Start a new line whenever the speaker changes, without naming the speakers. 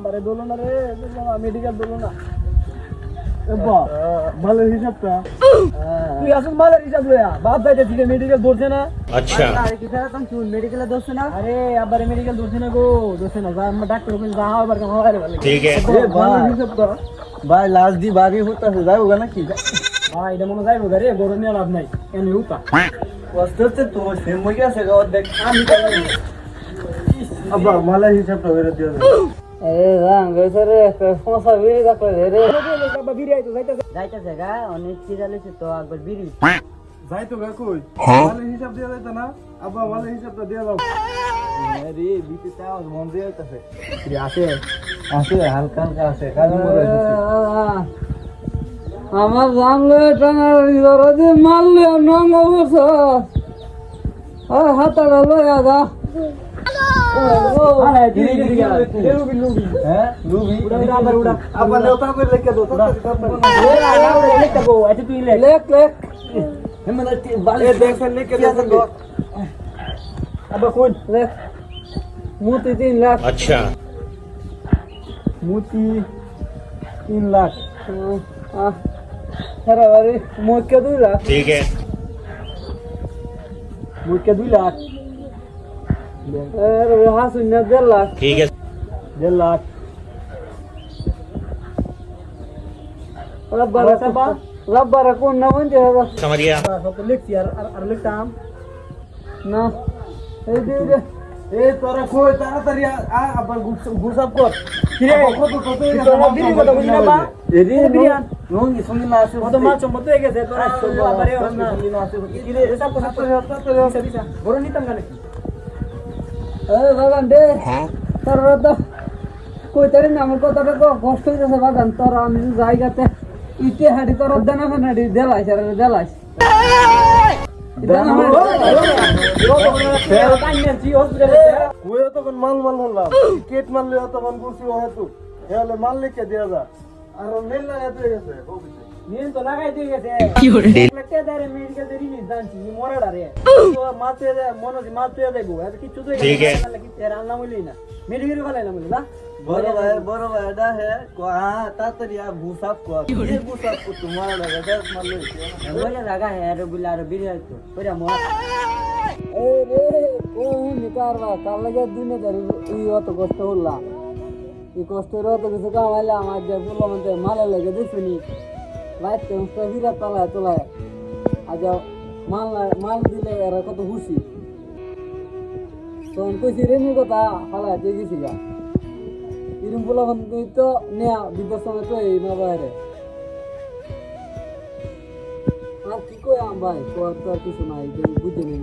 আমারে দোলো না রে, মেডিকেল দোলো না। বাবা মালের হিসাবটা তুই আসুন, মালের হিসাব লয়া বাপ যাইতে থেকে মেডিকেল ধরছে না।
আচ্ছা
আরে কি স্যার তুমি মেডিকেলে ধরছে না? আরে আবার মেডিকেল ধরছে না গো, ধরছে না। যা আমরা ডাক্তার ওখানে যা হবার কাম হবার বলে।
ঠিক আছে
মালের হিসাবটা
ভাই লাস্ট দি বাড়ি হতাছে যাবো না কি
ভাই এটা মনে যাইবো রে, বড় নিয়ে লাভ নাই কেন উতা
কষ্ট হচ্ছে তো সেম হয়ে গেছে দেখ আমি আব্বা মালের হিসাবটা বেরো দিয়ে
এ রাং গেছে রে, সমস্যা বিড়ি রাখলে রে বাবা বিড়ি আইতো যাইতাছে গা, অনেক চিরালিছে তো একবার বিড়ি
যাই তো গা কই মালের হিসাব দিয়ে যাইতো না আব্বা মালের হিসাবটা দিয়ে দাও আরে বিপিতে আওয়াজ মন দিয়ে যাইতাছে
কি আছে
আছে হালকা হালকা আছে কাজে মরে
আমার জানলে টানার যে মারলে নং অবশ্য হাতাটা লয়া যা मोती 3 लाख
अच्छा
मोती 3 लाख खरा बारे मोक्या 2 लाख
ठीक है
मोक्या 2 लाख अरे हाँ सुनना 1.5 लाख
ठीक है
1.5 लाख रब्बारा कोण ना म्हणजे
समझ गया
फक्त लिख यार अरे लिख काम ना ए दे
এ তোরা কই তাড়াতাড়ি আবার গুসাব কর
কি রে
কত কত
তোরা বিড়ি কথা বুঝি না বা
এদি
বিরিয়ান
নঙ্গি সঙ্গে না আছে
কত মাছ সম্মত হয়ে গেছে তোরা আবার এ না কি রে এসব কথা বিসা বড় নিতাম না নাকি এ বাগান দে তোরা তো কই তারে না আমার কথাটা তো কষ্ট হইতাছে বাগান তোরা আমি জায়গাতে ইতে হাড়ি তোরা দেনা হাড়ি দেলাইছ আর দেলাইছ
তখন মাল মাল হলাম কেট মারলে তখন বলছি হয়তো এহলে মাল লিখে দেওয়া যা আর মেল লাগা দিয়ে গেছে
ನೀನ್ ತೊಲಗಾಯ್ ಗেছে ಲಟ್ಟೆ ದಾರೆ ಮೆಡಿಕಲ್ ದೆ ರಿಲೀಸ್ ದಾಂಚಿ ಈ ಮೊರಡಾರೆ ಮಾತೆ ಮನೋಜ್ ಮಾತೆ দেবো এত কিছু তো
ঠিক আছে
লাগি তেরা না মইলি না মেডিকেল ভালো না মইলি না
বড় ভাই এটা হে হ্যাঁ তাড়াতাড়ি ভুসাব কর এই ভুসাব কর তোমার লাগা দেখ মারলে
বলে লাগা হে আর বুলা আর বিরে তো পরে মো এ রে কোন নিকারবা কাল লাগে দিনে ধরে এই অত কষ্ট হল্লা এই কষ্টের অত কিছু কামাইলে আমার যে বললাম মালে লাগে দিছনি লাইট তো হিরা তোলায় আজ মাল দিলে এরা কত খুশি তখন কইছি রেমি কথা হালায় দিয়ে গেছি গা এরম বলা তো নেয়া বিদ্যার সময় তো এই না বাইরে আর কি কই ভাই তো আর কিছু নাই বুঝে নেই